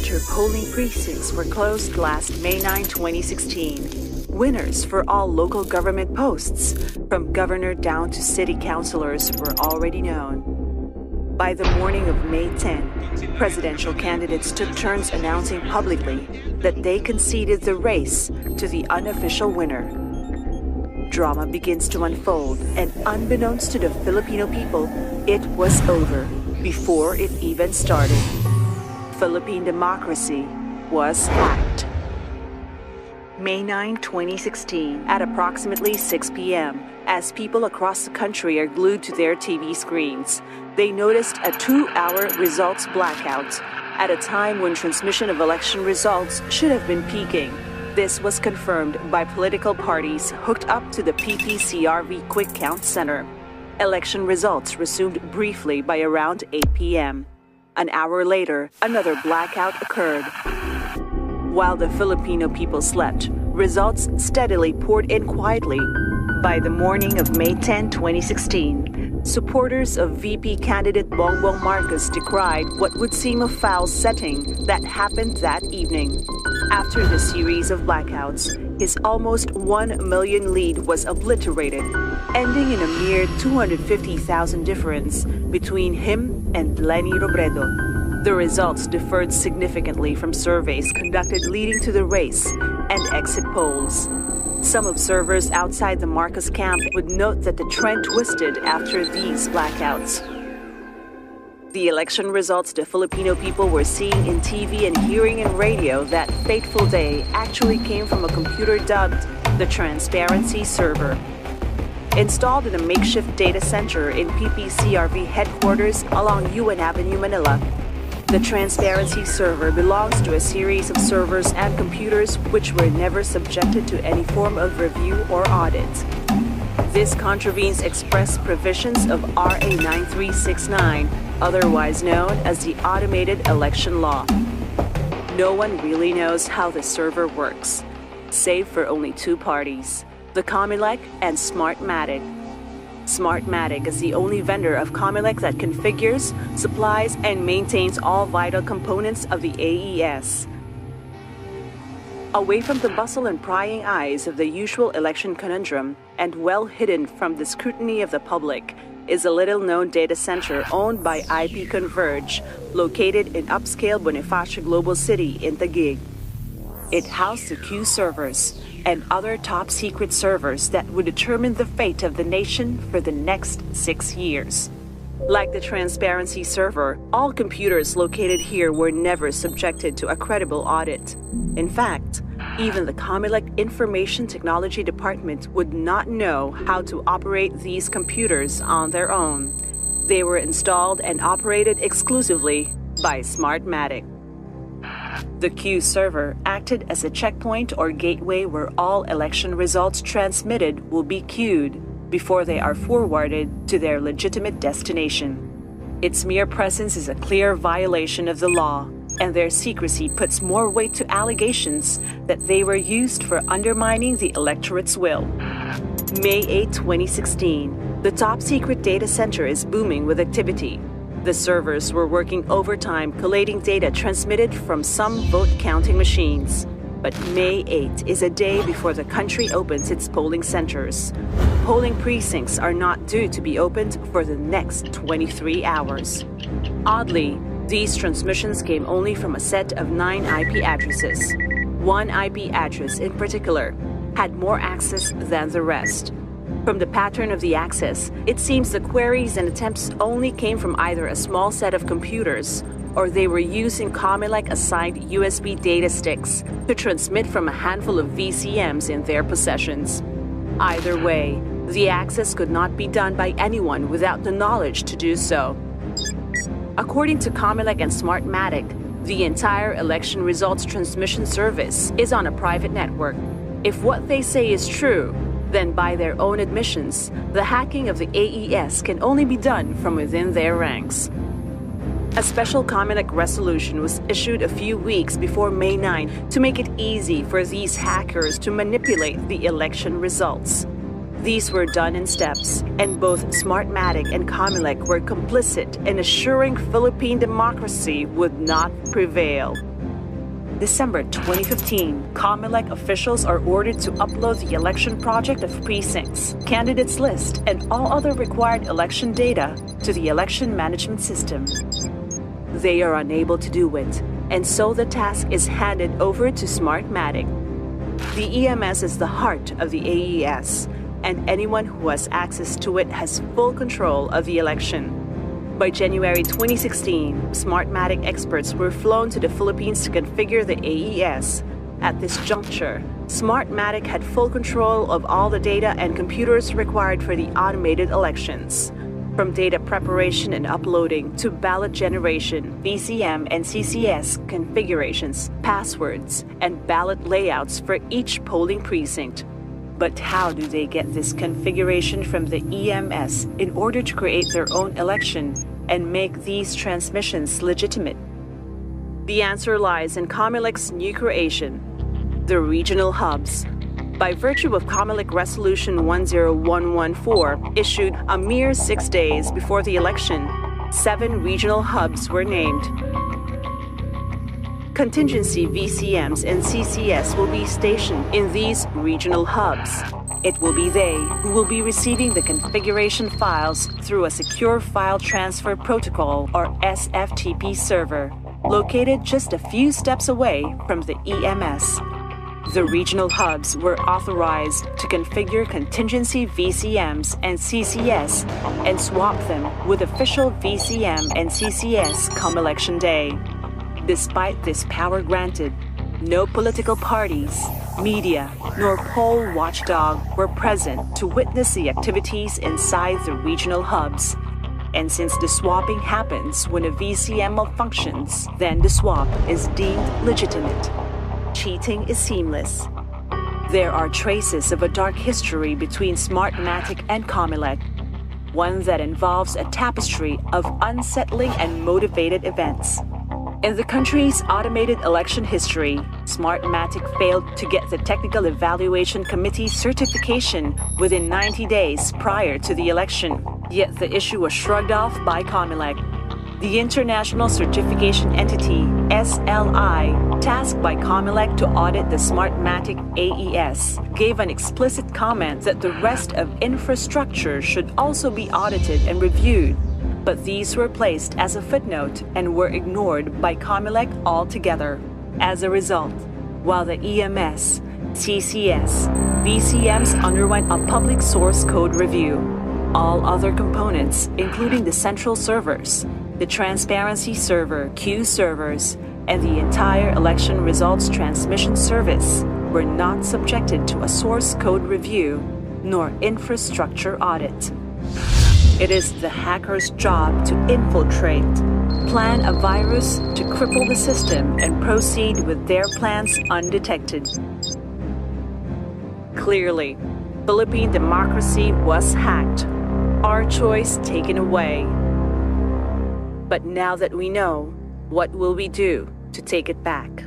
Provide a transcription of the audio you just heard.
after polling precincts were closed last May 9, 2016. Winners for all local government posts, from governor down to city councilors, were already known. By the morning of May 10, presidential candidates took turns announcing publicly that they conceded the race to the unofficial winner. Drama begins to unfold, and unbeknownst to the Filipino people, it was over before it even started. Philippine democracy was hacked. May 9, 2016, at approximately 6 p.m., as people across the country are glued to their TV screens, they noticed a 2-hour results blackout at a time when transmission of election results should have been peaking. This was confirmed by political parties hooked up to the PPCRV Quick Count Center. Election results resumed briefly by around 8 p.m. An hour later, another blackout occurred. While the Filipino people slept, results steadily poured in quietly. By the morning of May 10, 2016, supporters of VP candidate Bongbong Marcos decried what would seem a foul setting that happened that evening. After the series of blackouts, his almost 1 million lead was obliterated, ending in a mere 250,000 difference between him and Leni Robredo. The results differed significantly from surveys conducted leading to the race and exit polls. Some observers outside the Marcos camp would note that the trend twisted after these blackouts. The election results the Filipino people were seeing in TV and hearing in radio that fateful day actually came from a computer dubbed the Transparency Server. Installed in a makeshift data center in PPCRV headquarters along UN Avenue, Manila, the Transparency Server belongs to a series of servers and computers which were never subjected to any form of review or audit. This contravenes express provisions of RA 9369, otherwise known as the Automated Election Law. No one really knows how the server works, save for only two parties, the Comelec and Smartmatic. Smartmatic is the only vendor of Comelec that configures, supplies, and maintains all vital components of the AES. Away from the bustle and prying eyes of the usual election conundrum, and well hidden from the scrutiny of the public, is a little-known data center owned by IP Converge, located in upscale Bonifacio Global City in Taguig. It housed the Q servers and other top-secret servers that would determine the fate of the nation for the next 6 years. Like the Transparency Server, all computers located here were never subjected to a credible audit. In fact, even the Comelec Information Technology Department would not know how to operate these computers on their own. They were installed and operated exclusively by Smartmatic. The Q server acted as a checkpoint or gateway where all election results transmitted will be queued before they are forwarded to their legitimate destination. Its mere presence is a clear violation of the law, and their secrecy puts more weight to allegations that they were used for undermining the electorate's will. May 8, 2016, the top-secret data center is booming with activity. The servers were working overtime collating data transmitted from some vote-counting machines. But May 8 is a day before the country opens its polling centers. Polling precincts are not due to be opened for the next 23 hours. Oddly, these transmissions came only from a set of 9 IP addresses. One IP address in particular had more access than the rest. From the pattern of the access, it seems the queries and attempts only came from either a small set of computers or they were using Comelec-assigned USB data sticks to transmit from a handful of VCMs in their possessions. Either way, the access could not be done by anyone without the knowledge to do so. According to Comelec and Smartmatic, the entire election results transmission service is on a private network. If what they say is true, then by their own admissions, the hacking of the AES can only be done from within their ranks. A special Comelec resolution was issued a few weeks before May 9 to make it easy for these hackers to manipulate the election results. These were done in steps, and both Smartmatic and Comelec were complicit in assuring Philippine democracy would not prevail. December 2015, COMELEC officials are ordered to upload the election project of precincts, candidates list, and all other required election data to the election management system. They are unable to do it, and so the task is handed over to Smartmatic. The EMS is the heart of the AES, and anyone who has access to it has full control of the election. By January 2016, Smartmatic experts were flown to the Philippines to configure the AES. At this juncture, Smartmatic had full control of all the data and computers required for the automated elections. From data preparation and uploading to ballot generation, VCM and CCS configurations, passwords, and ballot layouts for each polling precinct. But how do they get this configuration from the EMS in order to create their own election and make these transmissions legitimate? The answer lies in COMELEC's new creation, the regional hubs. By virtue of COMELEC Resolution 10114, issued a mere 6 days before the election, 7 regional hubs were named. Contingency VCMs and CCS will be stationed in these regional hubs. It will be they who will be receiving the configuration files through a secure file transfer protocol or SFTP server, located just a few steps away from the EMS. The regional hubs were authorized to configure contingency VCMs and CCS and swap them with official VCM and CCS come election day. Despite this power granted, no political parties, media, nor poll watchdog were present to witness the activities inside the regional hubs. And since the swapping happens when a VCM malfunctions, then the swap is deemed legitimate. Cheating is seamless. There are traces of a dark history between Smartmatic and COMELEC, one that involves a tapestry of unsettling and motivated events. In the country's automated election history, Smartmatic failed to get the Technical Evaluation Committee certification within 90 days prior to the election, yet the issue was shrugged off by COMELEC. The international certification entity, SLI, tasked by COMELEC to audit the Smartmatic AES, gave an explicit comment that the rest of infrastructure should also be audited and reviewed. But these were placed as a footnote and were ignored by COMELEC altogether. As a result, while the EMS, CCS, VCMs underwent a public source code review, all other components, including the central servers, the transparency server, Q servers, and the entire election results transmission service were not subjected to a source code review nor infrastructure audit. It is the hacker's job to infiltrate, plan a virus to cripple the system, and proceed with their plans undetected. Clearly, Philippine democracy was hacked, our choice taken away. But now that we know, what will we do to take it back?